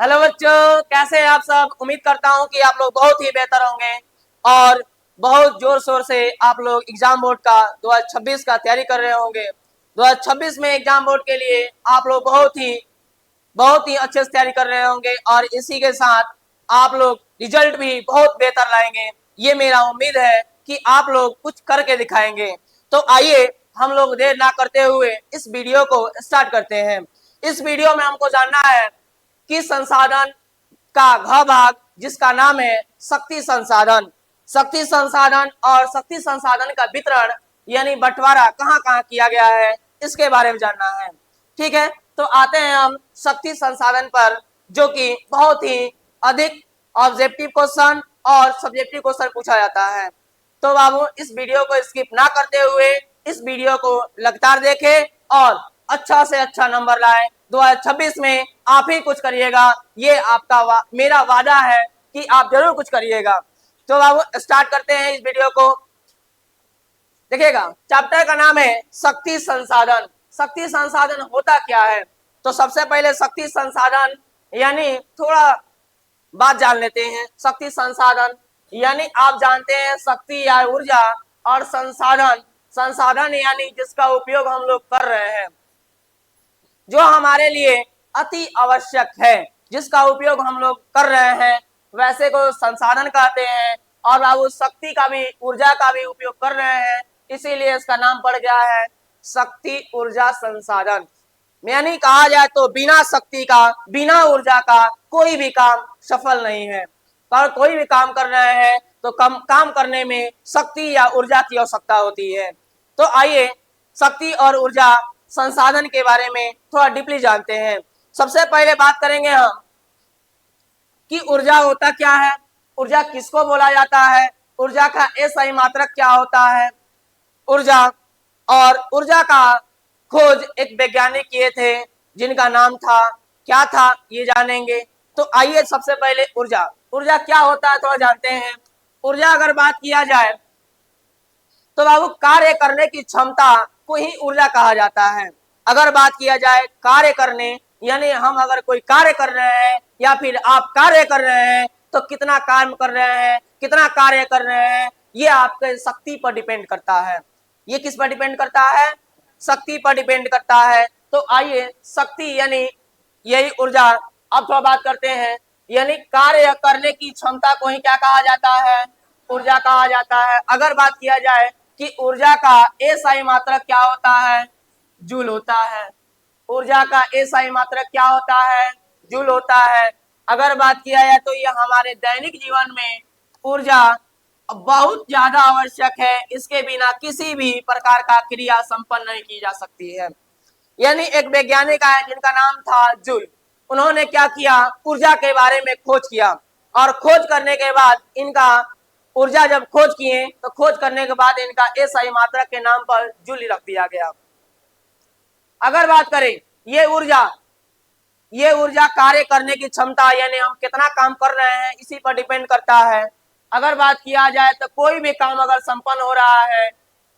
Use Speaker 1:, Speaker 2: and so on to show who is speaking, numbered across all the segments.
Speaker 1: Hello बच्चों, कैसे हैं आप सब। उम्मीद करता हूं कि आप लोग बहुत ही बेहतर होंगे और बहुत जोर शोर से आप लोग एग्जाम बोर्ड का 2026 का तैयारी कर रहे होंगे। 2026 में एग्जाम बोर्ड के लिए आप लोग बहुत ही अच्छे से तैयारी कर रहे होंगे और इसी के साथ आप लोग रिजल्ट भी बहुत बेहतर लाएंगे। ये मेरा उम्मीद है कि आप लोग कुछ करके दिखाएंगे। तो आइए हम लोग देर ना करते हुए इस वीडियो को स्टार्ट करते हैं। इस वीडियो में हमको जानना है कि संसाधन का घ भाग जिसका नाम है शक्ति संसाधन। शक्ति संसाधन और शक्ति संसाधन का वितरण यानी बंटवारा कहाँ कहाँ किया गया है, इसके बारे में जानना है। ठीक है, तो आते हैं हम शक्ति संसाधन पर, जो कि बहुत ही अधिक ऑब्जेक्टिव क्वेश्चन और सब्जेक्टिव क्वेश्चन पूछा जाता है। तो बाबू इस वीडियो को स्किप ना करते हुए इस वीडियो को लगातार देखें और अच्छा से अच्छा नंबर लाएं। 2026 में आप ही कुछ करिएगा, ये आपका मेरा वादा है कि आप जरूर कुछ करिएगा। तो बाबू स्टार्ट करते हैं इस वीडियो को। देखिएगा, चैप्टर का नाम है शक्ति संसाधन। शक्ति संसाधन होता क्या है, तो सबसे पहले शक्ति संसाधन यानी थोड़ा बात जान लेते हैं। शक्ति संसाधन यानी आप जानते हैं शक्ति या ऊर्जा, और संसाधन संसाधन यानी जिसका उपयोग हम लोग कर रहे हैं, जो हमारे लिए अति आवश्यक है, जिसका उपयोग हम लोग कर रहे हैं, वैसे को संसाधन कहते हैं। और अब उस शक्ति का भी ऊर्जा का भी उपयोग कर रहे हैं, इसीलिए इसका नाम पड़ गया है शक्ति ऊर्जा संसाधन। यानी कहा जाए तो बिना शक्ति का, बिना ऊर्जा का कोई भी काम सफल नहीं है। पर कोई भी काम कर रहे हैं तो काम करने में शक्ति या ऊर्जा की आवश्यकता होती है। तो आइए शक्ति और ऊर्जा संसाधन के बारे में थोड़ा डीपली जानते हैं। सबसे पहले बात करेंगे हम कि ऊर्जा होता क्या है, ऊर्जा किसको बोला जाता है, ऊर्जा का SI मात्रक क्या होता है। ऊर्जा और ऊर्जा का खोज एक वैज्ञानिक किए थे, जिनका नाम था, क्या था, ये जानेंगे। तो आइए सबसे पहले ऊर्जा ऊर्जा क्या होता है थोड़ा जानते हैं। ऊर्जा अगर बात किया जाए तो बाबू कार्य करने की क्षमता को ही ऊर्जा कहा जाता है। अगर बात किया जाए कार्य करने, यानी हम अगर कोई कार्य कर रहे हैं या फिर आप कार्य कर रहे हैं, तो कितना काम कर रहे हैं, कितना कार्य कर रहे हैं, ये आपके शक्ति पर डिपेंड करता है। ये किस पर डिपेंड करता है, शक्ति पर डिपेंड करता है। तो आइए शक्ति यानी यही ऊर्जा, अब थोड़ा बात करते हैं। यानी कार्य करने की क्षमता को ही क्या कहा जाता है, ऊर्जा कहा जाता है। अगर बात किया जाए कि ऊर्जा का SI मात्रक क्या होता है, जूल होता है। ऊर्जा का SI मात्रक क्या होता है, जूल होता है। अगर बात किया जाए तो ये हमारे दैनिक जीवन में ऊर्जा बहुत ज्यादा आवश्यक है, इसके बिना किसी भी प्रकार का क्रिया संपन्न नहीं की जा सकती है। यानी एक वैज्ञानिक आए जिनका नाम था जूल, उन्होंने क्या किया, ऊर्जा के बारे में खोज किया, और खोज करने के बाद इनका ऊर्जा जब खोज किए तो खोज करने के बाद इनका SI मात्रक के नाम पर जूल रख दिया गया। अगर बात करें ये ऊर्जा कार्य करने की क्षमता, यानी हम कितना काम कर रहे हैं, इसी पर डिपेंड करता है। अगर बात किया जाए तो कोई भी काम अगर संपन्न हो रहा है,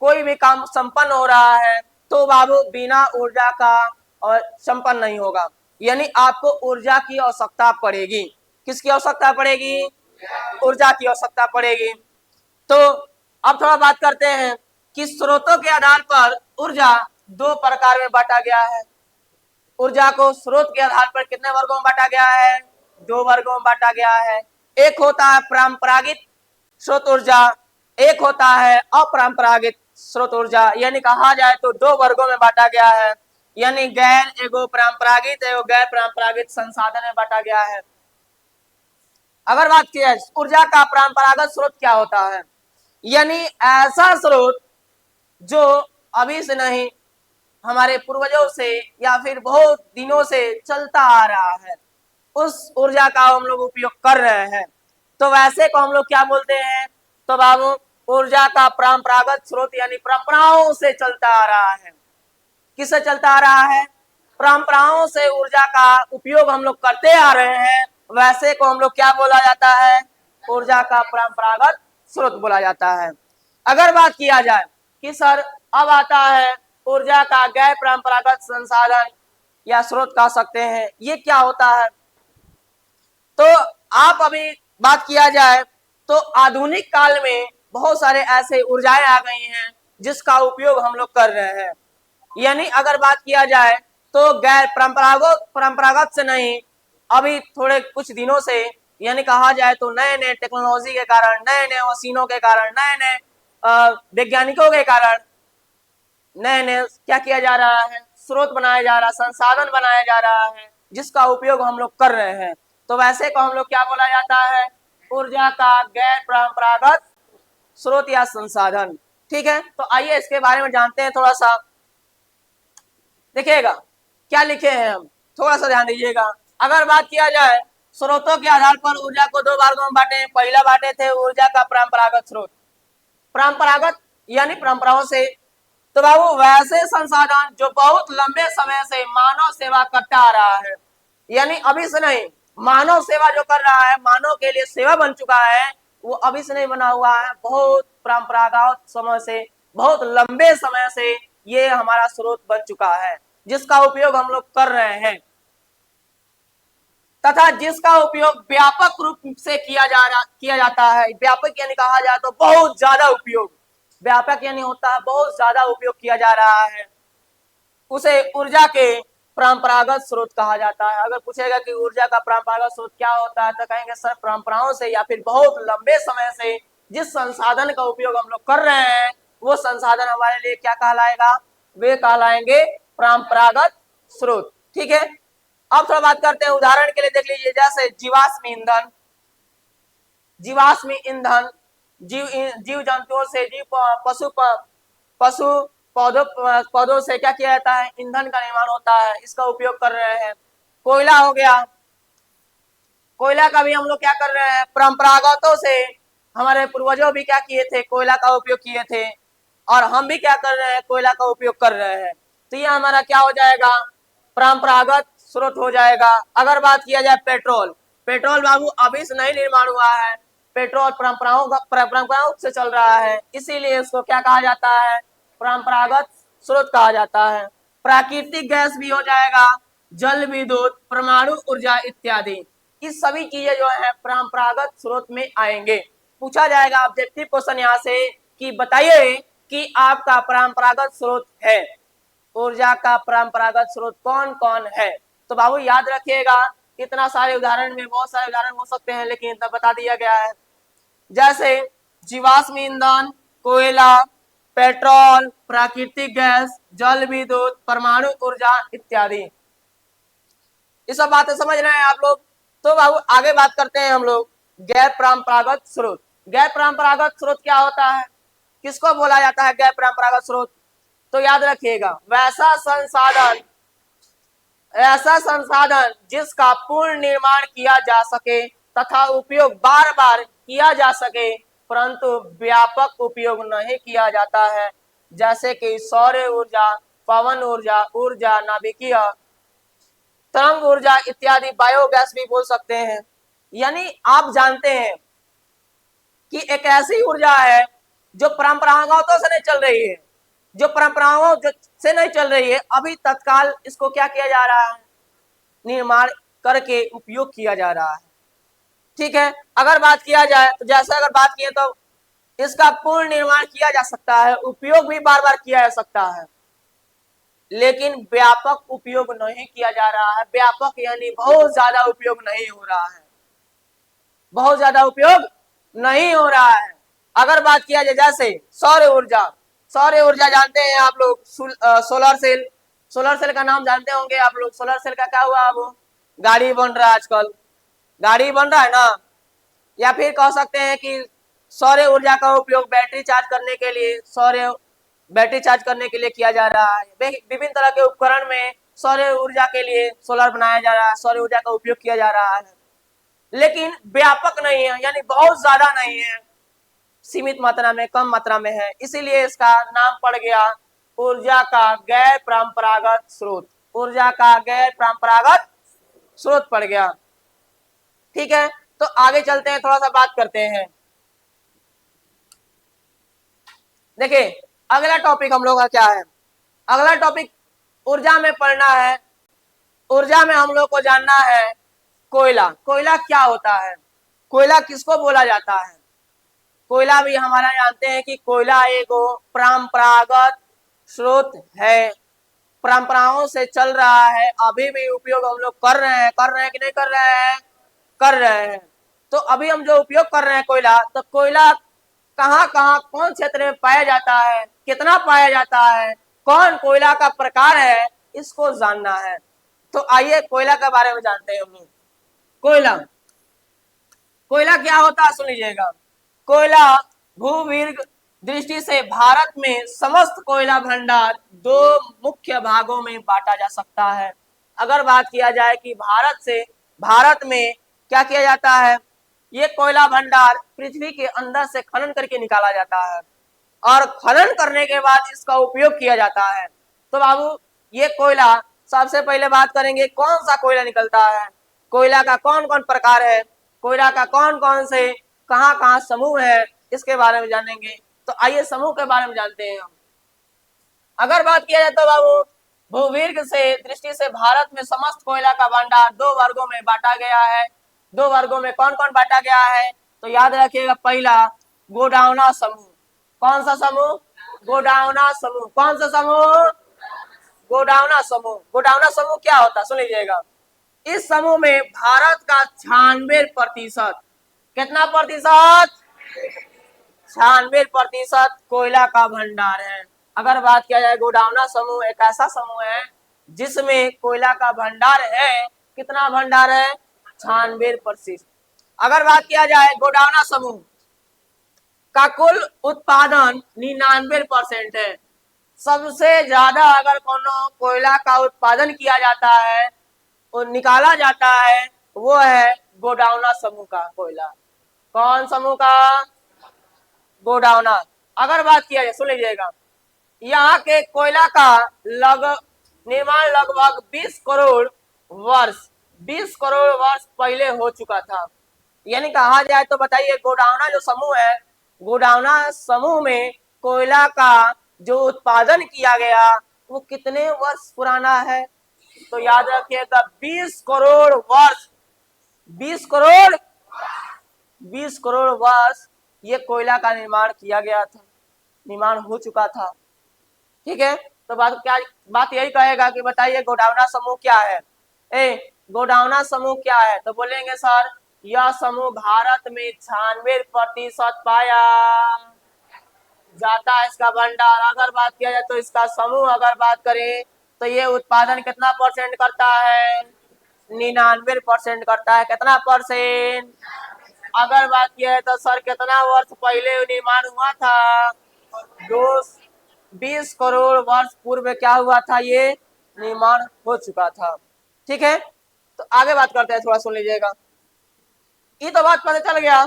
Speaker 1: कोई भी काम संपन्न हो रहा है, तो बाबू बिना ऊर्जा का और संपन्न नहीं होगा। यानी आपको ऊर्जा की आवश्यकता पड़ेगी। किसकी आवश्यकता पड़ेगी, ऊर्जा की आवश्यकता पड़ेगी। तो अब थोड़ा बात करते हैं कि स्रोतों के आधार पर ऊर्जा दो प्रकार में बांटा गया है। ऊर्जा को स्रोत के आधार पर कितने वर्गों में बांटा गया है, दो वर्गों में बांटा गया है। एक होता है परंपरागत स्रोत ऊर्जा, एक होता है अपरंपरागत स्रोत ऊर्जा। यानी कहा जाए तो दो वर्गों में बांटा गया है, यानी गैर एगो परंपरागत एवं गैर परंपरागत संसाधन में बांटा गया है। अगर बात की जाए ऊर्जा का परंपरागत स्रोत क्या होता है, यानी ऐसा स्रोत जो अभी से नहीं, हमारे पूर्वजों से या फिर बहुत दिनों से चलता आ रहा है, उस ऊर्जा का हम लोग उपयोग कर रहे हैं। तो वैसे को हम लोग क्या बोलते हैं, तो बाबू ऊर्जा का परंपरागत स्रोत यानी परंपराओं से चलता आ रहा है। किससे चलता आ रहा है, परंपराओं से ऊर्जा का उपयोग हम लोग करते आ रहे हैं, वैसे को हम लोग क्या बोला जाता है, ऊर्जा का परंपरागत स्रोत बोला जाता है। अगर बात किया जाए कि सर अब आता है ऊर्जा का गैर परंपरागत संसाधन या स्रोत कह सकते हैं, ये क्या होता है। तो आप अभी बात किया जाए तो आधुनिक काल में बहुत सारे ऐसे ऊर्जाएं आ गई हैं जिसका उपयोग हम लोग कर रहे हैं। यानी अगर बात किया जाए तो गैर परंपरागत से नहीं, अभी थोड़े कुछ दिनों से यानी कहा जाए तो नए नए टेक्नोलॉजी के कारण, नए नए मशीनों के कारण, नए नए वैज्ञानिकों के कारण नए नए क्या किया जा रहा है, स्रोत बनाया जा रहा है, संसाधन बनाया जा रहा है जिसका उपयोग हम लोग कर रहे हैं। तो वैसे को हम लोग क्या बोला जाता है, ऊर्जा का गैर परंपरागत स्रोत या संसाधन। ठीक है, तो आइए इसके बारे में जानते हैं थोड़ा सा। देखिएगा क्या लिखे हैं हम, थोड़ा सा ध्यान दीजिएगा। अगर बात किया जाए स्रोतों के आधार पर ऊर्जा को दो भागों में बांटे। पहला बांटे थे ऊर्जा का परंपरागत स्रोत, परंपरागत यानी परंपराओं से। तो बाबू वैसे संसाधन जो बहुत लंबे समय से मानव सेवा करता आ रहा है, यानी अभी से नहीं, मानव सेवा जो कर रहा है, मानव के लिए सेवा बन चुका है, वो अभी से नहीं बना हुआ है, बहुत परंपरागत समय से, बहुत लंबे समय से ये हमारा स्रोत बन चुका है जिसका उपयोग हम लोग कर रहे हैं, तथा जिसका उपयोग व्यापक रूप से किया जाता है। व्यापक यानी कहा जाए तो बहुत ज्यादा उपयोग, व्यापक यानी होता है बहुत ज्यादा उपयोग किया जा रहा है, उसे ऊर्जा के परंपरागत स्रोत कहा जाता है। अगर पूछेगा कि ऊर्जा का परंपरागत स्रोत क्या होता है तो कहेंगे सर परंपराओं से या फिर बहुत लंबे समय से जिस संसाधन का उपयोग हम लोग कर रहे हैं वो संसाधन हमारे लिए क्या कहलाएगा, वे कहलाएंगे परंपरागत स्रोत। ठीक है, अब थोड़ा बात करते हैं, उदाहरण के लिए देख लीजिए जैसे जीवाश्म ईंधन। जीवाश्म ईंधन जीव जंतुओं से, पशु पौधों से क्या किया जाता है, ईंधन का निर्माण होता है, इसका उपयोग कर रहे हैं। कोयला हो गया, कोयला का भी हम लोग क्या कर रहे हैं, परंपरागतों से हमारे पूर्वजों भी क्या किए थे, कोयला का उपयोग किए थे, और हम भी क्या कर रहे हैं, कोयला का उपयोग कर रहे हैं। तो ये हमारा क्या हो जाएगा, परंपरागत स्रोत हो जाएगा। अगर बात किया जाए पेट्रोल, पेट्रोल बाबू अभी से नहीं निर्माण हुआ है, पेट्रोल परंपराओं से चल रहा है, इसीलिए इसको क्या कहा जाता है, परंपरागत स्रोत कहा जाता है। प्राकृतिक गैस भी हो जाएगा, जल विद्युत, परमाणु ऊर्जा इत्यादि, इस सभी चीजें जो है परंपरागत स्रोत में आएंगे। पूछा जाएगा ऑब्जेक्टिव क्वेश्चन यहाँ से कि बताइए कि आपका परंपरागत स्रोत है, ऊर्जा का परंपरागत स्रोत कौन कौन है। तो बाबू याद रखिएगा, इतना सारे उदाहरण में बहुत सारे उदाहरण हो सकते हैं लेकिन इतना बता दिया गया है। जैसे जीवाश्म ईंधन, कोयला, पेट्रोल, प्राकृतिक गैस, जल विद्युत, परमाणु ऊर्जा इत्यादि, ये सब बातें समझ रहे हैं आप लोग। तो बाबू आगे बात करते हैं हम लोग गैर परंपरागत स्रोत। गैर परंपरागत स्रोत क्या होता है, किसको बोला जाता है गैर परंपरागत स्रोत। तो याद रखिएगा ऐसा संसाधन जिसका पूर्ण निर्माण किया जा सके तथा उपयोग बार बार किया जा सके परंतु व्यापक उपयोग नहीं किया जाता है, जैसे कि सौर ऊर्जा, पवन ऊर्जा, ऊर्जा नाभिकीय, तरंग ऊर्जा इत्यादि, बायोगैस भी बोल सकते हैं। यानी आप जानते हैं कि एक ऐसी ऊर्जा है जो परंपरागतों से नहीं चल रही है, जो परंपराओं से नहीं चल रही है, अभी तत्काल इसको क्या किया जा रहा है, निर्माण करके उपयोग किया जा रहा है। ठीक है, अगर बात किया जाए तो जैसे अगर बात किए तो इसका पूर्ण निर्माण किया जा सकता है, उपयोग भी बार बार किया जा सकता है, लेकिन व्यापक उपयोग नहीं किया जा रहा है। व्यापक यानी बहुत ज्यादा उपयोग नहीं हो रहा है, बहुत ज्यादा उपयोग नहीं हो रहा है। अगर बात किया जाए जैसे सौर ऊर्जा, सौर ऊर्जा जानते हैं आप लोग, सोलर सेल, सोलर सेल का नाम जानते होंगे आप लोग। सोलर सेल का क्या हुआ, अब गाड़ी बन रहा है, आजकल गाड़ी बन रहा है ना, या फिर कह सकते हैं कि सौर ऊर्जा का उपयोग बैटरी चार्ज करने के लिए, बैटरी चार्ज करने के लिए किया जा रहा है। विभिन्न तरह के उपकरण में सौर ऊर्जा के लिए सोलर बनाया जा रहा है, सौर ऊर्जा का उपयोग किया जा रहा है, लेकिन व्यापक नहीं है, यानी बहुत ज्यादा नहीं है, सीमित मात्रा में, कम मात्रा में है, इसीलिए इसका नाम पड़ गया ऊर्जा का गैर परंपरागत स्रोत। ऊर्जा का गैर परंपरागत स्रोत पड़ गया। ठीक है, तो आगे चलते हैं, थोड़ा सा बात करते हैं। देखिए अगला टॉपिक हम लोग का क्या है, अगला टॉपिक ऊर्जा में पढ़ना है। ऊर्जा में हम लोग को जानना है कोयला, कोयला क्या होता है, कोयला किसको बोला जाता है? कोयला भी हमारा जानते हैं कि कोयला एक परंपरागत स्रोत है, परंपराओं से चल रहा है, अभी भी उपयोग हम लोग कर रहे हैं कि नहीं कर रहे हैं? कर रहे हैं। तो अभी हम जो उपयोग कर रहे हैं कोयला, तो कोयला कहाँ कहाँ कौन क्षेत्र में पाया जाता है, कितना पाया जाता है, कौन कोयला का प्रकार है, इसको जानना है। तो आइए कोयला के बारे में जानते हैं हम लोग। कोयला, कोयला क्या होता है सुन लीजिएगा। कोयला भूविर्ग दृष्टि से भारत में समस्त कोयला भंडार दो मुख्य भागों में बांटा जा सकता है। अगर बात किया जाए कि भारत में क्या किया जाता है, ये कोयला भंडार पृथ्वी के अंदर से खनन करके निकाला जाता है और खनन करने के बाद इसका उपयोग किया जाता है। तो बाबू ये कोयला, सबसे पहले बात करेंगे कौन सा कोयला निकलता है, कोयला का कौन कौन प्रकार है, कोयला का कौन कौन से कहाँ कहाँ समूह है, इसके बारे में जानेंगे। तो आइए समूह के बारे में जानते हैं हम। अगर बात किया जाए तो बाबू भूविर्ग से दृष्टि से भारत में समस्त कोयला का भंडार दो वर्गों में बांटा गया है। दो वर्गों में कौन कौन बांटा गया है, तो याद रखिएगा, पहला गोडाउना समूह। कौन सा समूह? गोडाउना समूह। कौन सा समूह? गोडाउना समूह। गोडाउना समूह क्या होता है सुन लीजिएगा। इस समूह में भारत का 96%, कितना प्रतिशत? 96% कोयला का भंडार है। अगर बात किया जाए गोडाउना समूह एक ऐसा समूह है जिसमें कोयला का भंडार है, कितना भंडार है? 96%। अगर बात किया जाए गोडाउना समूह का कुल उत्पादन 99% है। सबसे ज्यादा अगर कोनो कोयला का उत्पादन किया जाता है और निकाला जाता है, वो है गोडाउना समूह का कोयला। कौन समूह का? गोडाउना। अगर बात किया जाए सुन लीजिएगा, यहाँ के कोयला का निर्माण लगभग 20 करोड़ वर्ष पहले हो चुका था। यानी कहा जाए तो बताइए गोडाउना जो समूह है, गोडाउना समूह में कोयला का जो उत्पादन किया गया वो कितने वर्ष पुराना है? तो याद रखिएगा 20 करोड़ वर्ष। 20 करोड़ वर्ष ये कोयला का निर्माण किया गया था, निर्माण हो चुका था। ठीक है, तो बात यही कहेगा कि बताइए गोडाउना समूह क्या है। गोडाउना समूह क्या है? तो बोलेंगे सर यह समूह भारत में 96% पाया जाता है इसका भंडार। अगर बात किया जाए तो इसका समूह अगर बात करें तो ये उत्पादन कितना परसेंट करता है? 99% करता है। कितना परसेंट? अगर बात किया है तो सर कितना वर्ष पहले निर्माण हुआ था? 20 करोड़ वर्ष पूर्व क्या हुआ था? ये निर्माण हो चुका था। ठीक है, तो आगे बात करते हैं, थोड़ा सुन लीजिएगा। ये तो बात पता चल गया।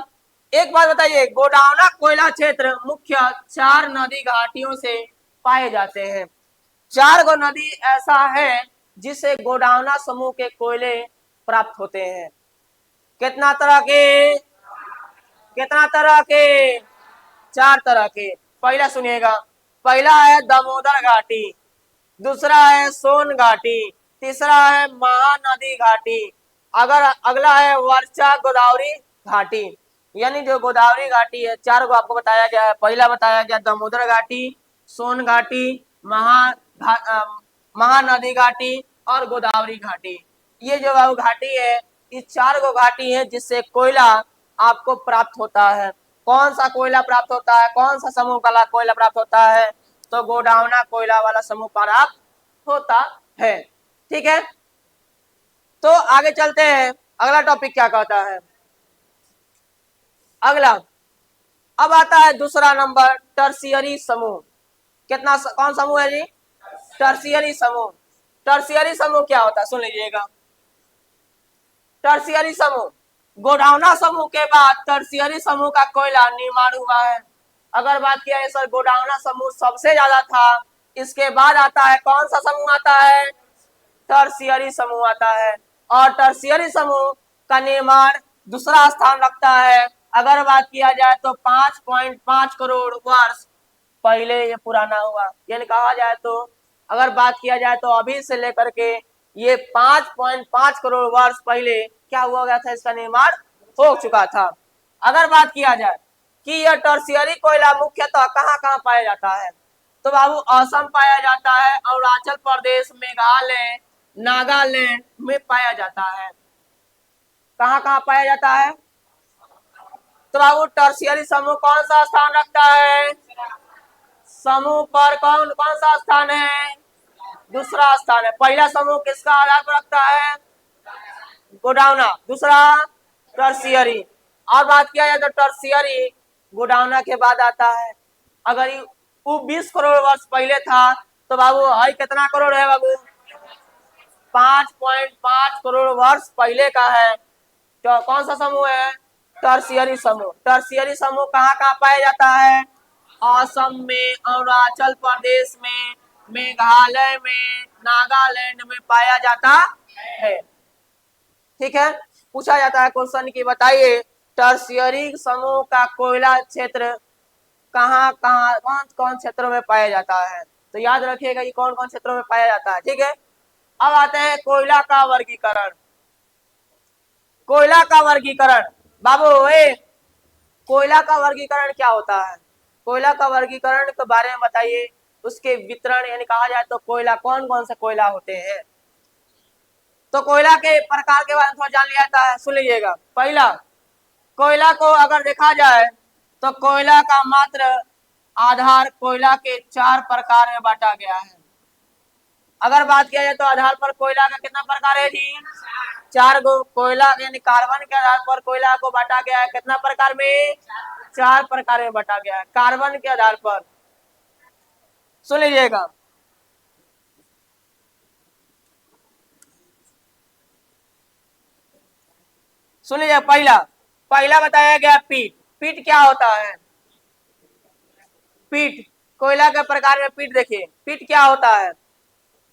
Speaker 1: एक बात बताइए, गोडाउना कोयला क्षेत्र मुख्य 4 नदी घाटियों से पाए जाते हैं। 4 गो नदी ऐसा है जिससे गोडाउना समूह के कोयले प्राप्त होते हैं। कितना तरह के? कितना तरह के? 4 तरह के। पहला सुनिएगा, पहला है दामोदर घाटी, दूसरा है सोन घाटी, तीसरा है महानदी घाटी, अगर अगला है वर्षा गोदावरी घाटी। यानी जो गोदावरी घाटी है 4 को आपको बताया गया है। पहला बताया गया दामोदर घाटी, सोन घाटी, महानदी घाटी और गोदावरी घाटी। ये जो घाटी है, इस 4 गो घाटी है जिससे कोयला आपको प्राप्त होता है। कौन सा कोयला प्राप्त होता है? कौन सा समूह वाला कोयला प्राप्त होता है? तो गोडाउना कोयला वाला समूह प्राप्त होता है। ठीक है, तो आगे चलते हैं। अगला टॉपिक क्या कहता है? अगला अब आता है दूसरा नंबर, टर्शियरी समूह। कौन समूह है जी? टर्शियरी समूह। टर्शियरी समूह क्या होता है सुन लीजिएगा। टर्शियरी समूह, गोडाउना समूह के बाद टर्शियरी समूह का कोयला निर्माण हुआ है। अगर बात किया है सर गोडाउना समूह सबसे ज्यादा था, इसके बाद आता है कौन सा समूह आता है? टर्शियरी समूह आता है। और टर्शियरी समूह का निर्माण दूसरा स्थान रखता है। अगर बात किया जाए तो 5.5 करोड़ वर्ष पहले ये पुराना हुआ। यानी कहा जाए तो अगर बात किया जाए तो अभी से लेकर के ये 5.5 करोड़ वर्ष पहले क्या हुआ गया था, इसका निर्माण हो चुका था। अगर बात किया जाए कि यह टर्शियरी कोयला मुख्यतः कहाँ कहाँ पाया जाता है, तो बाबू असम पाया जाता है, अरुणाचल प्रदेश, मेघालय, नागालैंड में पाया जाता है। कहाँ कहाँ पाया जाता है? तो बाबू टर्शियरी समूह कौन सा स्थान रखता है? समूह पर कौन कौन सा स्थान है? दूसरा स्थान है। पहला समूह किसका आधार पर रखता है? गोडाउना। दूसरा टर्शियरी। और बात किया जाए तो टर्शियरी गोडाउना के बाद आता है। अगर वो 20 करोड़ वर्ष पहले था तो बाबू हाई कितना करोड़ है बाबू? 5.5 करोड़ वर्ष पहले का है। तो कौन सा समूह है? टर्शियरी समूह। टर्शियरी समूह कहाँ कहाँ पाया जाता है? असम में, अरुणाचल प्रदेश में, मेघालय में, नागालैंड में पाया जाता है। ठीक है, पूछा जाता है क्वेश्चन की बताइए टर्शियरी समूह का कोयला क्षेत्र कहाँ कहाँ कौन कौन क्षेत्रों में पाया जाता है। तो याद रखिएगा ये कौन कौन क्षेत्रों में पाया जाता है। ठीक है, अब आते हैं कोयला का वर्गीकरण। कोयला का वर्गीकरण बाबू कोयला का वर्गीकरण क्या होता है? कोयला का वर्गीकरण के बारे में बताइए, उसके वितरण यानी कहा जाए तो कोयला कौन कौन से कोयला होते हैं। तो कोयला के प्रकार के बारे में थोड़ा जान लिया जाता है, सुन लीजिएगा। पहला, कोयला को अगर देखा जाए तो कोयला का मात्र आधार कोयला के 4 प्रकार में बांटा गया है। अगर बात किया जाए तो आधार पर कोयला का कितना प्रकार है जी? 4 गो। कोयला यानी कार्बन के आधार पर कोयला को बांटा गया है कितना प्रकार में? 4 प्रकार में बांटा गया है कार्बन के आधार पर। सुन लीजिएगा, सुन लीजिए। पहला पहला बताया गया पीट। पीट क्या होता है? पीट कोयला के प्रकार में पीट देखिए, पीट क्या होता है?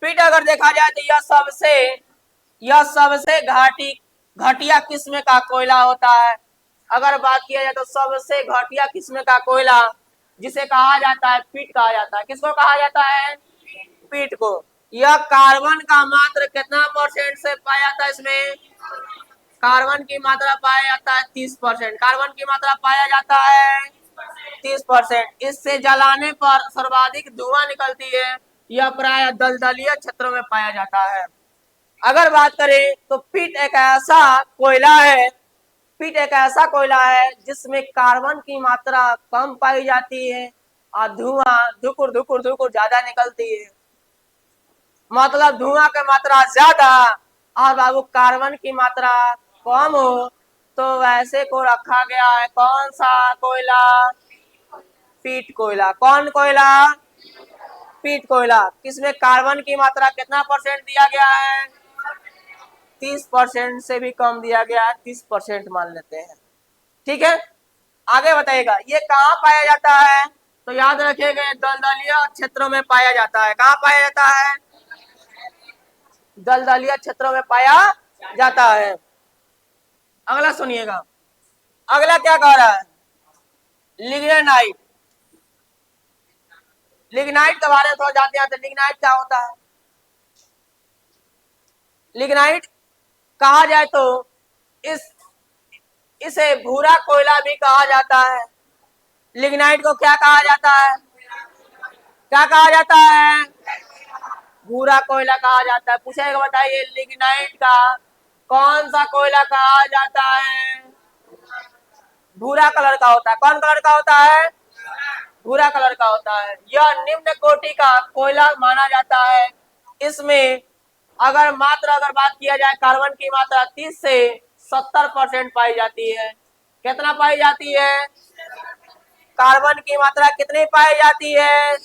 Speaker 1: पीट अगर देखा जाए तो यह सबसे घटिया किस्म का कोयला होता है। अगर बात किया जाए तो सबसे घटिया किस्म का कोयला जिसे कहा जाता है पीट कहा जाता है। किसको कहा जाता है? पीट को। यह कार्बन का मात्र कितना परसेंट से पाया जाता है? इसमें कार्बन की मात्रा पाया जाता है 30%। कार्बन की मात्रा पाया जाता है 30%। इससे जलाने पर सर्वाधिक धुआं निकलती है। यह प्राय दलदलीय क्षेत्रों में पाया जाता है। अगर बात करें तो पीट एक ऐसा कोयला है, पीट एक ऐसा कोयला है जिसमें कार्बन की मात्रा कम पाई जाती है और धुआं धुकुर धुकुर धुकुर ज्यादा निकलती है। मतलब धुआं की मात्रा ज्यादा और बाबू कार्बन की मात्रा कम हो, तो वैसे को रखा गया है कौन सा कोयला? पीट कोयला। कौन कोयला? पीट कोयला। किसमें कार्बन की मात्रा कितना परसेंट दिया गया है? 30% से भी कम दिया गया है, 30% मान लेते हैं। ठीक है, आगे बताइएगा ये कहाँ पाया जाता है? तो याद रखिएगा दलदलीय क्षेत्रों में पाया जाता है। कहाँ पाया जाता है? दलदलीय क्षेत्रों में पाया जाता है। अगला सुनिएगा, अगला क्या कह रहा है? लिग्नाइट। लिग्नाइट के बारे में थोड़ा जानते हैं। लिग्नाइट क्या होता है? लिग्नाइट कहा जाए तो इसे भूरा कोयला भी कहा जाता है। लिग्नाइट को क्या कहा जाता है? क्या कहा जाता है? भूरा कोयला कहा जाता है। पूछेगा बताइए लिग्नाइट का कौन सा कोयला कहा जाता है? भूरा कलर का होता है। कौन कलर का होता है? भूरा कलर का होता है। यह निम्न कोटि का कोयला माना जाता है। इसमें अगर बात किया जाए कार्बन की मात्रा 30 से 70% पाई जाती है। कितना पाई जाती है? कार्बन की मात्रा कितनी पाई जाती है?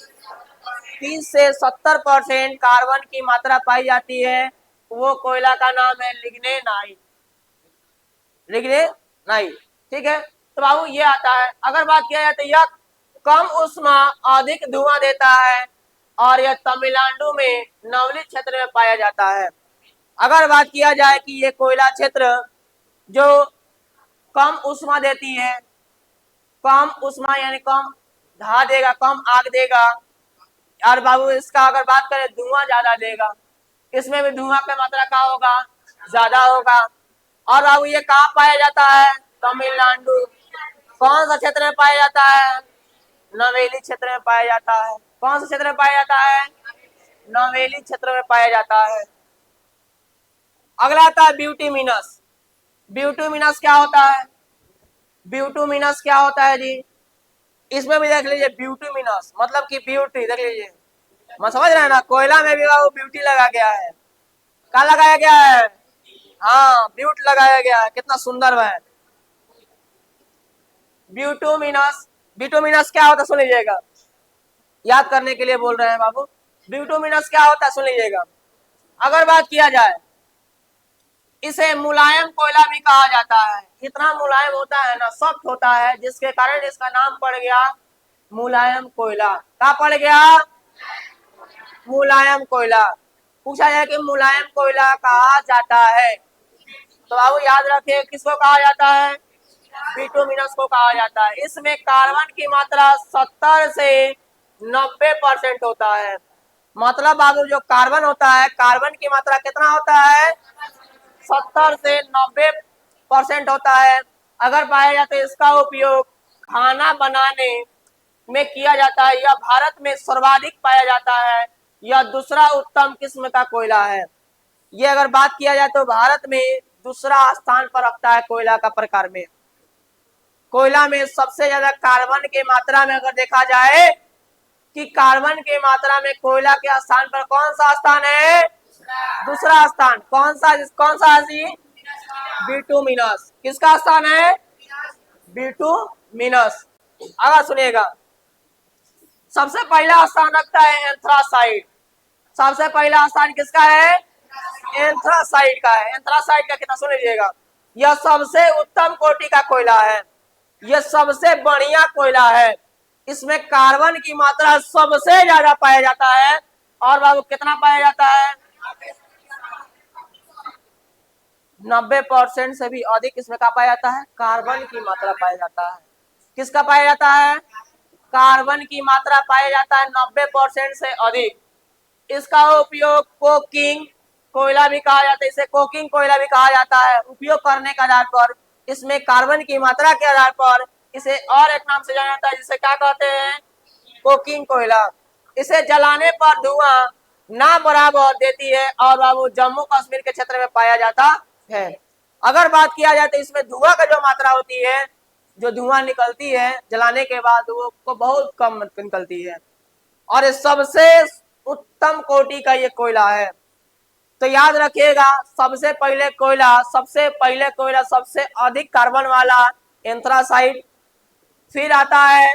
Speaker 1: 30 से 70% कार्बन की मात्रा पाई जाती है। वो कोयला का नाम है लिग्नेनाइट। लिग्नेनाइट। ठीक है, तो बाबू ये आता है। अगर बात किया जाए तो यह कम उष्मा अधिक धुआं देता है और यह तमिलनाडु में नवली क्षेत्र में पाया जाता है। अगर बात किया जाए कि ये कोयला क्षेत्र जो कम उष्मा देती है, कम उष्मा यानी कम धा देगा, कम आग देगा। और बाबू इसका अगर बात करें धुआं ज्यादा देगा, इसमें भी धुआं की मात्रा क्या होगा? ज्यादा होगा। और बाबू ये कहाँ पाया जाता है? तमिलनाडु। कौन सा क्षेत्र में पाया जाता है? नवेली क्षेत्र में पाया जाता है। कौन सा क्षेत्र में पाया जाता है? नवेली क्षेत्र में पाया जाता है। अगला आता है ब्यूटीमिनस। ब्यूटीमिनस क्या होता है? ब्यूटीमिनस क्या होता है जी? इसमें भी देख लीजिए, ब्यूटीमिनस मतलब कि ब्यूटी, देख लीजिए, मैं समझ रहे हैं ना, कोयला में भी वो ब्यूटी लगा गया है। क्या लगाया गया है? हाँ, ब्यूट लगाया गया है, कितना सुंदर है। ब्यूटोमिनस। ब्यूटोमिनस क्या होता है सुन लीजिएगा, याद करने के लिए बोल रहे हैं बाबू। ब्यूटोमिनस क्या होता है सुन लीजिएगा। अगर बात किया जाए, इसे मुलायम कोयला भी कहा जाता है। इतना मुलायम होता है ना, सख्त होता है, जिसके कारण इसका नाम पड़ गया मुलायम कोयला। क्या पड़ गया? मुलायम कोयला। पूछा जाए कि मुलायम कोयला कहा जाता है, तो बाबू याद रखिए किसको कहा जाता है? बिटुमिनस को कहा जाता है। इसमें कार्बन की मात्रा 70 से 90% होता है। मतलब बाबू जो कार्बन होता है, कार्बन की मात्रा कितना होता है? 70 से 90% होता है। अगर पाया जाता है, इसका उपयोग खाना बनाने में किया जाता है। यह भारत में सर्वाधिक पाया जाता है। यह दूसरा उत्तम किस्म का कोयला है। ये अगर बात किया जाए तो भारत में दूसरा स्थान पर रखता है कोयला का प्रकार में। कोयला में सबसे ज्यादा कार्बन की मात्रा में अगर देखा जाए कि कार्बन की मात्रा में कोयला के स्थान पर कौन सा स्थान है? दूसरा स्थान। कौन सा जी? बिटुमिनस। किसका स्थान है? बिटुमिनस। अगर सुनिएगा, सबसे पहला स्थान रखता है एंथ्रासाइट। सबसे पहला स्थान किसका है? एंथ्रासाइट का है। एंथ्रासाइट का कितना सुन लीजिएगा, यह सबसे उत्तम कोटि का कोयला है। यह सबसे बढ़िया कोयला है। इसमें कार्बन की मात्रा सबसे ज्यादा पाया जाता है। और बाबू कितना पाया जाता है? 90% से भी अधिक इसमें क्या पाया जाता है? कार्बन की मात्रा पाया जाता है। किसका पाया जाता है? कार्बन की मात्रा पाया जाता है 90% से अधिक। इसका उपयोग कोकिंग कोयला भी कहा जाता है। इसे कोकिंग कोयला भी कहा जाता है। उपयोग करने के आधार पर, इसमें कार्बन की मात्रा के आधार पर इसे और एक नाम से जाना जाता है, जिसे क्या कहते हैं? कोकिंग कोयला। इसे जलाने पर धुआं ना बराबर देती है और बाबू जम्मू कश्मीर के क्षेत्र में पाया जाता है। अगर बात किया जाए तो इसमें धुआं का जो मात्रा होती है, जो धुआं निकलती है जलाने के बाद, वो बहुत कम निकलती है। और ये सबसे उत्तम कोटि का ये कोयला है। तो याद रखिएगा, सबसे पहले कोयला सबसे अधिक कार्बन वाला एंथ्रासाइट, फिर आता है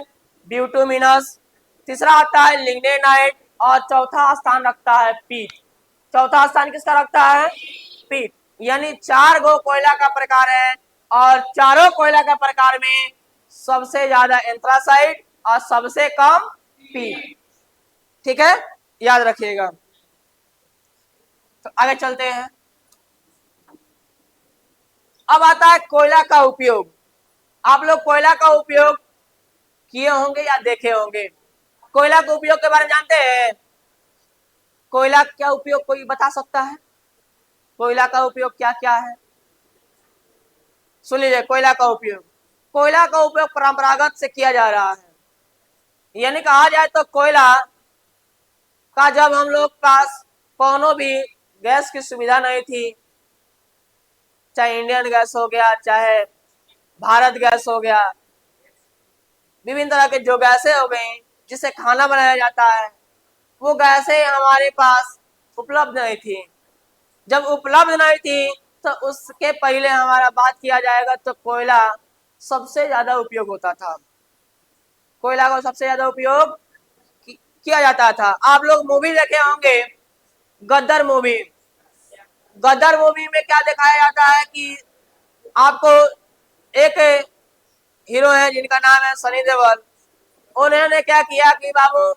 Speaker 1: ब्यूटुमिनस, तीसरा आता है लिग्नेनाइट, और चौथा स्थान रखता है पीट। चौथा स्थान किसका रखता है? पीट। यानी 4 गो कोयला का प्रकार है, और चारों कोयला का प्रकार में सबसे ज्यादा एंथ्रासाइट और सबसे कम पीट। ठीक है, याद रखिएगा। तो आगे चलते हैं। अब आता है कोयला का उपयोग। आप लोग कोयला का उपयोग किए होंगे या देखे होंगे। कोयला के उपयोग के बारे में जानते हैं? कोयला क्या उपयोग कोई बता सकता है? कोयला का उपयोग क्या क्या है? सुन लीजिए, कोयला का उपयोग। कोयला का उपयोग परंपरागत से किया जा रहा है। यानी कहा जाए तो कोयला का जब हम लोग पास कोनो भी गैस की सुविधा नहीं थी, चाहे इंडियन गैस हो गया, चाहे भारत गैस हो गया, विभिन्न तरह के जो गैसें हो गई जिससे खाना बनाया जाता है, वो गैसें हमारे पास उपलब्ध नहीं थी। जब उपलब्ध नहीं थी तो उसके पहले हमारा बात किया जाएगा तो कोयला सबसे ज्यादा उपयोग होता था। कोयला का सबसे ज्यादा उपयोग किया जाता था। आप लोग मूवी देखे होंगे, गदर मूवी। गदर मूवी में क्या दिखाया जाता है कि आपको एक हीरो है जिनका नाम है सनी देओल। उन्होंने क्या किया कि बाबू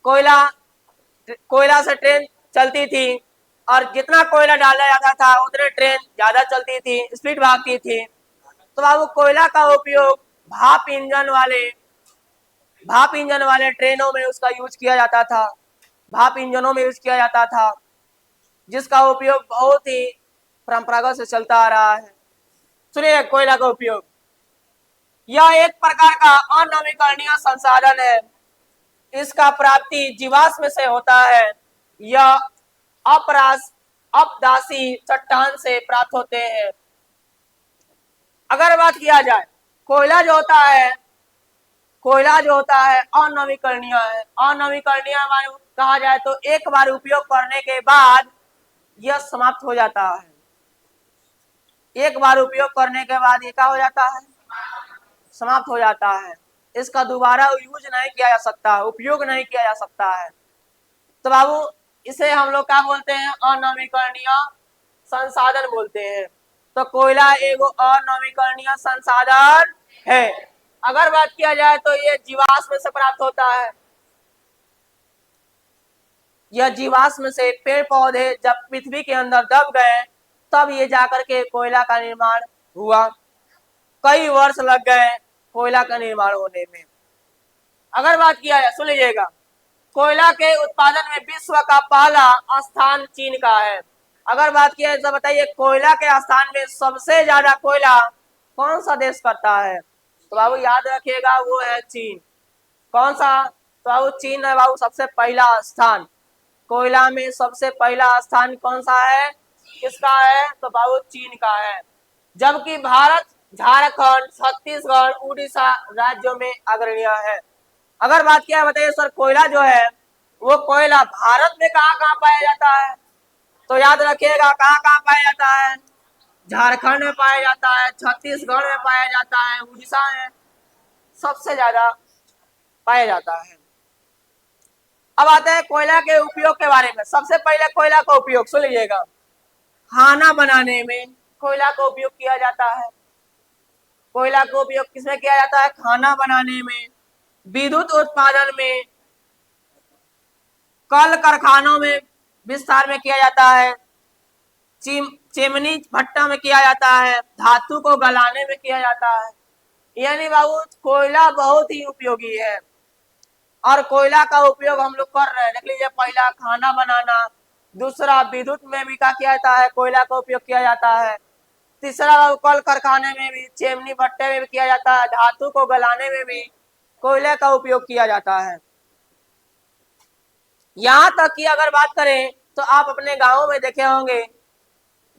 Speaker 1: कोयला से ट्रेन चलती थी, और जितना कोयला डाला जाता था उतने ट्रेन ज्यादा चलती थी, स्पीड भागती थी। तो बाबू कोयला का उपयोग भाप इंजन वाले ट्रेनों में उसका यूज किया जाता था, भाप इंजनों में यूज किया जाता था, जिसका उपयोग बहुत ही परंपरागत से चलता आ रहा है। सुनिए, कोयला का उपयोग, यह एक प्रकार का अनवीकरणीय संसाधन है। इसका प्राप्ति जीवाश्म से होता है। यह अपदासी चट्टान से प्राप्त होते हैं। अगर बात किया जाए, कोयला जो होता है, कोयला जो होता है अनवीकरणीय है। अनवीकरणीय कहा जाए तो एक बार उपयोग करने के बाद यह समाप्त हो जाता है। एक बार उपयोग करने के बाद ये क्या हो जाता है? समाप्त हो जाता है। इसका दोबारा यूज नहीं किया जा सकता, उपयोग नहीं किया जा सकता है। तो बाबू, इसे हम लोग क्या बोलते हैं? अनवीकरणीय संसाधन बोलते हैं। तो कोयला एगो अनवीकरणीय संसाधन है। अगर बात किया जाए तो ये जीवाश्म से प्राप्त होता है। यह जीवाश्म से पेड़ पौधे जब पृथ्वी के अंदर दब गए तब ये जाकर के कोयला का निर्माण हुआ। कई वर्ष लग गए कोयला का निर्माण होने में। अगर बात किया जाए, सुन लीजिएगा, कोयला के उत्पादन में विश्व का पहला स्थान चीन का है। अगर बात किया जाए तो बताइए, कोयला के स्थान में सबसे ज्यादा कोयला कौन सा देश करता है? तो बाबू याद रखिएगा, वो है चीन। कौन सा? तो बाबू चीन है बाबू सबसे पहला स्थान। कोयला में सबसे पहला स्थान कौन सा है, किसका है? तो बाबू चीन का है। जबकि भारत, झारखंड, छत्तीसगढ़, उड़ीसा राज्यों में अग्रणीय है। अगर बात किया बताइए सर, कोयला जो है वो कोयला भारत में कहाँ कहाँ पाया जाता है? तो याद रखिएगा, कहाँ कहाँ पाया जाता है? झारखंड में पाया जाता है, छत्तीसगढ़ में पाया जाता है, उड़ीसा में सबसे ज्यादा पाया जाता है। अब आते हैं कोयला के उपयोग के बारे में। सबसे पहले कोयला का उपयोग सुन लीजिएगा, खाना बनाने में कोयला का उपयोग किया जाता है। कोयला का उपयोग किसमें किया जाता है? खाना बनाने में, विद्युत उत्पादन में, कल कारखानों में विस्तार में किया जाता है, चिमनी भट्टा में किया जाता है, धातु को गलाने में किया जाता है। यानी बाबू कोयला बहुत ही उपयोगी है और कोयला का उपयोग हम लोग कर रहे हैं। देख लीजिए, पहला खाना बनाना, दूसरा विद्युत में भी क्या किया जाता है? कोयला का उपयोग किया जाता है। तीसरा कल कारखाने में भी, चिमनी भट्टे में भी किया जाता है, धातु को गलाने में भी कोयले का उपयोग किया जाता है। यहाँ तक कि अगर बात करें तो आप अपने गाँव में देखे होंगे,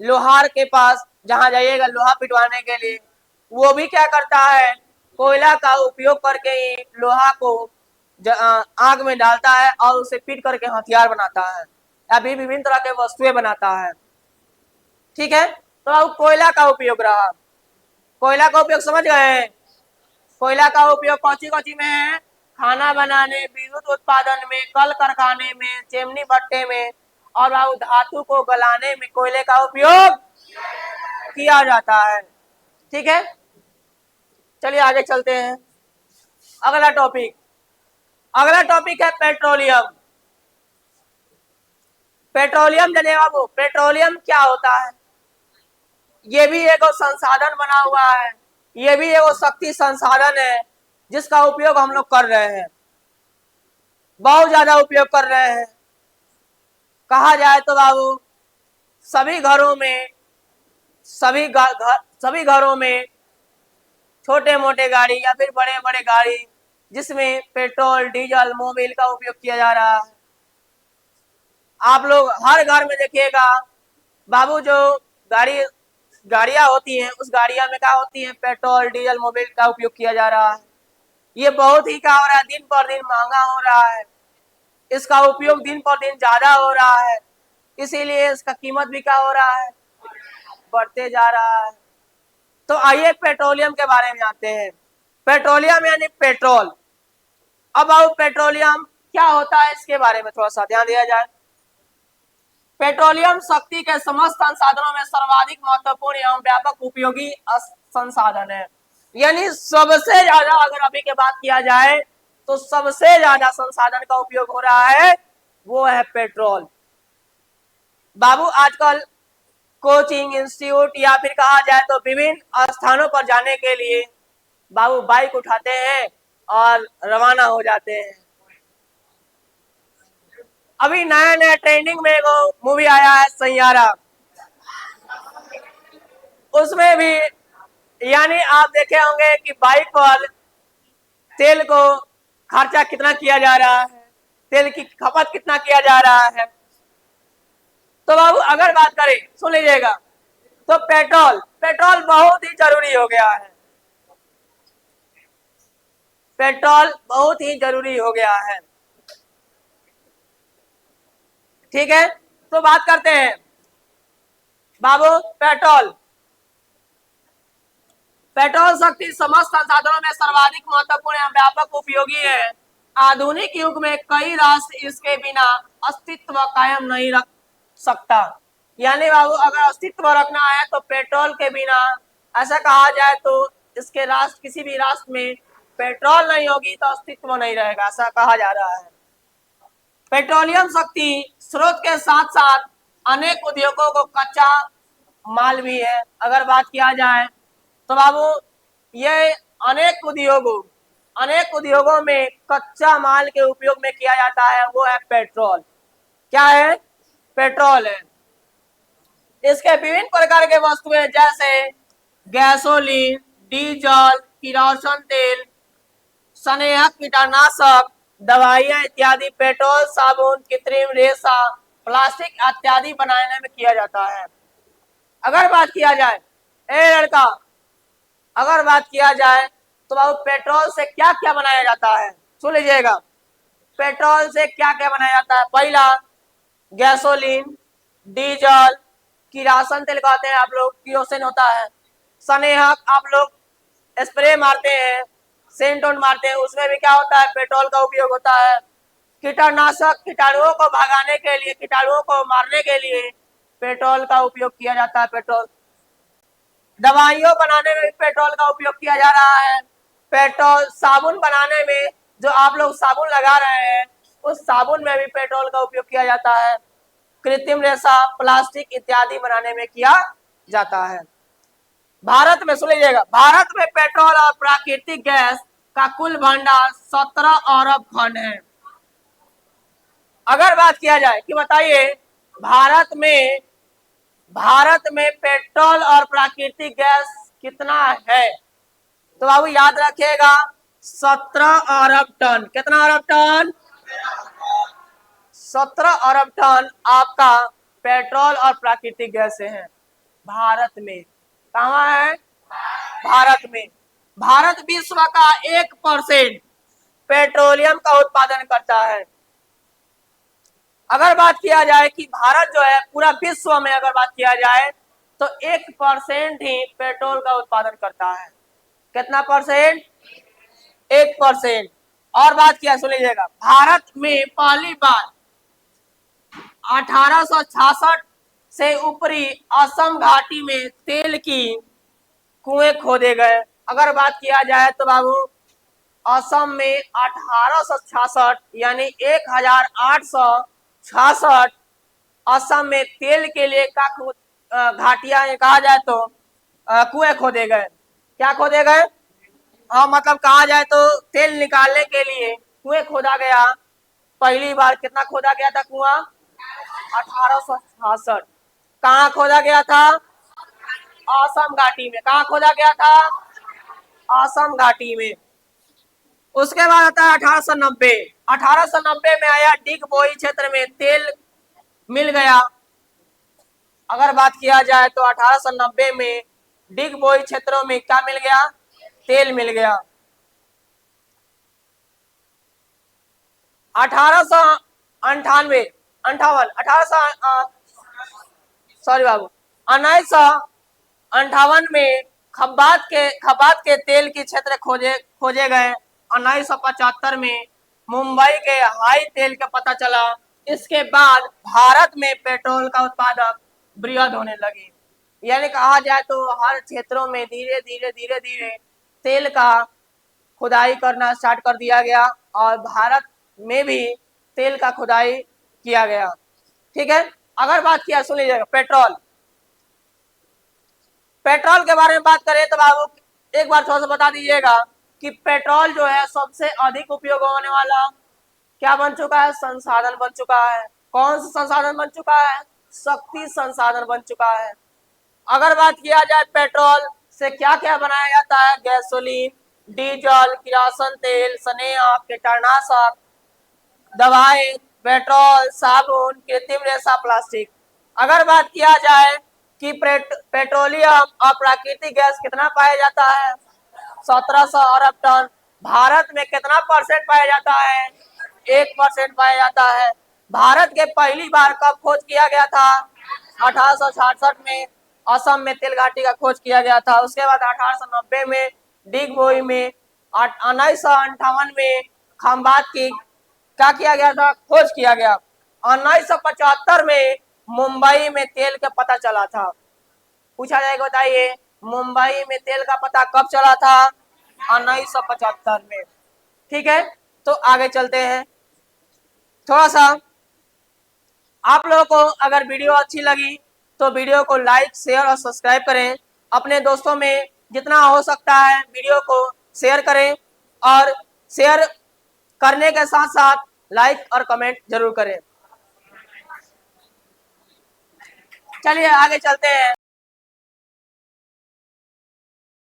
Speaker 1: लोहार के पास जहाँ जाइएगा लोहा पिटवाने के लिए, वो भी क्या करता है? कोयला का उपयोग करके ही लोहा को आग में डालता है और उसे पीट करके हथियार बनाता है या भी विभिन्न तरह के वस्तुएं बनाता है। ठीक है, तो अब कोयला का उपयोग रहा। कोयला का उपयोग समझ गए? कोयला का उपयोग कौची कौची में है? खाना बनाने, विद्युत उत्पादन में, कल कारखाने में, चिमनी भट्टे में और धातु को गलाने में कोयले का उपयोग किया जाता है। ठीक है, चलिए आगे चलते हैं। अगला टॉपिक है पेट्रोलियम। पेट्रोलियम जानिए बाबू, पेट्रोलियम क्या होता है? ये भी एक संसाधन बना हुआ है, ये भी एक शक्ति संसाधन है जिसका उपयोग हम लोग कर रहे हैं, बहुत ज्यादा उपयोग कर रहे हैं। कहा जाए तो बाबू सभी घरों में छोटे मोटे गाड़ी या फिर बड़े बड़े गाड़ी जिसमें पेट्रोल, डीजल, मोबिल का उपयोग किया जा रहा है। आप लोग हर घर में देखिएगा बाबू, जो गाड़ियां होती हैं उस गाड़ियां में क्या होती है? पेट्रोल, डीजल, मोबिल का उपयोग किया जा रहा है। ये बहुत ही क्या हो रहा है? दिन पर दिन महंगा हो रहा है, इसका उपयोग दिन पर दिन ज्यादा हो रहा है, इसीलिए इसका कीमत भी क्या हो रहा है? बढ़ते जा रहा है। तो आइए पेट्रोलियम के बारे में आते हैं। पेट्रोलियम यानी पेट्रोल। अब आओ पेट्रोलियम क्या होता है इसके बारे में थोड़ा सा ध्यान दिया जाए। पेट्रोलियम शक्ति के समस्त संसाधनों में सर्वाधिक महत्वपूर्ण एवं व्यापक उपयोगी संसाधन है। यानी सबसे ज्यादा अगर अभी के बात किया जाए तो सबसे ज्यादा संसाधन का उपयोग हो रहा है वो है पेट्रोल। बाबू आजकल कोचिंग इंस्टीट्यूट या फिर कहा जाए तो विभिन्न स्थानों पर जाने के लिए बाबू बाइक उठाते हैं और रवाना हो जाते हैं। अभी नया नया ट्रेंडिंग में एगो मूवी आया है सैयारा। उसमें भी यानी आप देखे होंगे कि बाइक पर तेल को खर्चा कितना किया जा रहा है, तेल की खपत कितना किया जा रहा है। तो बाबू अगर बात करें, सुन लीजिएगा, तो पेट्रोल पेट्रोल बहुत ही जरूरी हो गया है, पेट्रोल बहुत ही जरूरी हो गया है। ठीक है, तो बात करते हैं बाबू पेट्रोल। पेट्रोल शक्ति समस्त संसाधनों में सर्वाधिक महत्वपूर्ण एवं व्यापक उपयोगी है। आधुनिक युग में कई राष्ट्र इसके बिना अस्तित्व कायम नहीं रख सकता। यानी बाबू अगर अस्तित्व रखना है तो पेट्रोल के बिना, ऐसा कहा जाए तो इसके राष्ट्र, किसी भी राष्ट्र में पेट्रोल नहीं होगी तो अस्तित्व नहीं रहेगा, ऐसा कहा जा रहा है। पेट्रोलियम शक्ति स्रोत के साथ साथ अनेक उद्योगों को कच्चा माल भी है। अगर बात किया जाए तो बाबू ये अनेक उद्योगों में कच्चा माल के उपयोग में किया जाता है, वो है पेट्रोल। क्या है? पेट्रोल है। इसके विभिन्न प्रकार के वस्तुएं जैसे गैसोलीन, डीजल, किरोसिन तेल, स्नेहक, कीटनाशक, दवाइयां इत्यादि पेट्रोल, साबुन, कृत्रिम रेशा, प्लास्टिक इत्यादि बनाने में किया जाता है। अगर बात किया जाए, ए लड़का, अगर बात किया जाए तो बाबू पेट्रोल से क्या क्या बनाया जाता है, सुन लीजिएगा। पेट्रोल से क्या क्या बनाया जाता है? पहला गैसोलीन, डीजल, किरोसिन तेल कहते हैं आप लोग, किरोसिन होता है। स्नेहक आप लोग स्प्रे मारते हैं, सेंट मारते हैं, उसमें भी क्या होता है? पेट्रोल का उपयोग होता है। कीटनाशक, कीटाणुओं को भगाने के लिए, कीटाणुओं को मारने के लिए पेट्रोल का उपयोग किया जाता है। पेट्रोल दवाइयों बनाने में भी पेट्रोल का उपयोग किया जा रहा है। पेट्रोल साबुन बनाने में, जो आप लोग साबुन लगा रहे हैं, उस साबुन में भी पेट्रोल का उपयोग किया जाता है। कृत्रिम रेशा, प्लास्टिक इत्यादि बनाने में किया जाता है। भारत में, सुन लीजिएगा, भारत में पेट्रोल और प्राकृतिक गैस का कुल भंडार 17 अरब घन है। अगर बात किया जाए कि बताइए भारत में पेट्रोल और प्राकृतिक गैस कितना है, तो बाबू याद रखिएगा 17 अरब टन। कितना अरब टन? 17 अरब टन आपका पेट्रोल और प्राकृतिक गैस है भारत में। कहाँ है? भारत में। भारत विश्व का 1% पेट्रोलियम का उत्पादन करता है। अगर बात किया जाए कि भारत जो है पूरा विश्व में, अगर बात किया जाए तो 1% ही पेट्रोल का उत्पादन करता है। कितना परसेंट? 1%। और बात किया, सुन लीजिएगा, भारत में पहली बार 1866 से ऊपरी असम घाटी में तेल की कुएं खोदे गए। अगर बात किया जाए तो बाबू असम में 1866 यानी 1866 असम में तेल के लिए का घाटियां, कहा जाए तो कुएं खोदे गए। क्या खोदे गए? हाँ, मतलब कहा जाए तो तेल निकालने के लिए कुएं खोदा गया। पहली बार कितना खोदा गया था कुआं? 1866। कहाँ खोदा गया था? असम घाटी में। कहाँ खोदा गया था? असम घाटी में। उसके बाद आता है 1890। 1890 में आया डिग बोई क्षेत्र में तेल मिल गया। अगर बात किया जाए तो 1890 में डिग बोई क्षेत्रों में क्या मिल गया? तेल मिल गया। 1898 अंठावन 1958 में खब्बात के तेल की क्षेत्र खोजे गए। 1975 में मुंबई के हाई तेल का पता चला। इसके बाद भारत में पेट्रोल का उत्पादक वृहद होने लगी। यानी कहा जाए तो हर क्षेत्रों में धीरे धीरे तेल का खुदाई करना स्टार्ट कर दिया गया और भारत में भी तेल का खुदाई किया गया। ठीक है, अगर बात किया, सुन लीजिएगा, पेट्रोल के बारे में बात करें तो बाबू एक बार थोड़ा सा बता दीजिएगा कि पेट्रोल जो है सबसे अधिक उपयोग होने वाला क्या बन चुका है? संसाधन बन चुका है। कौन सा संसाधन बन चुका है? शक्ति संसाधन बन चुका है। अगर बात किया जाए पेट्रोल से क्या क्या बनाया जाता है, गैसोलीन, डीजल, किरासन तेल, स्नेह, कीटनाशक, दवाएं, पेट्रोल, साबुन, कृत्रिम रेशा, प्लास्टिक। अगर बात किया जाए कि पेट्रोलियम और प्राकृतिक गैस कितना पाया जाता है, 1700 अरब टन। भारत में कितना परसेंट पाया जाता है, 1% पाया जाता है। भारत के पहली बार कब खोज किया गया था, 1866 में असम में तेल घाटी का खोज किया गया था। उसके बाद 1890 में डिगबोई में, 1958 में खंबात की क्या किया गया था, खोज किया गया। 1975 में मुंबई में तेल का पता चला था। पूछा जाएगा, बताइए मुंबई में तेल का पता कब चला था, 1975 में। ठीक है, तो आगे चलते हैं। थोड़ा सा आप लोगों को अगर वीडियो अच्छी लगी तो वीडियो को लाइक, शेयर और सब्सक्राइब करें। अपने दोस्तों में जितना हो सकता है वीडियो को शेयर करें, और शेयर करने के साथ साथ लाइक और कमेंट जरूर करें। चलिए आगे चलते हैं।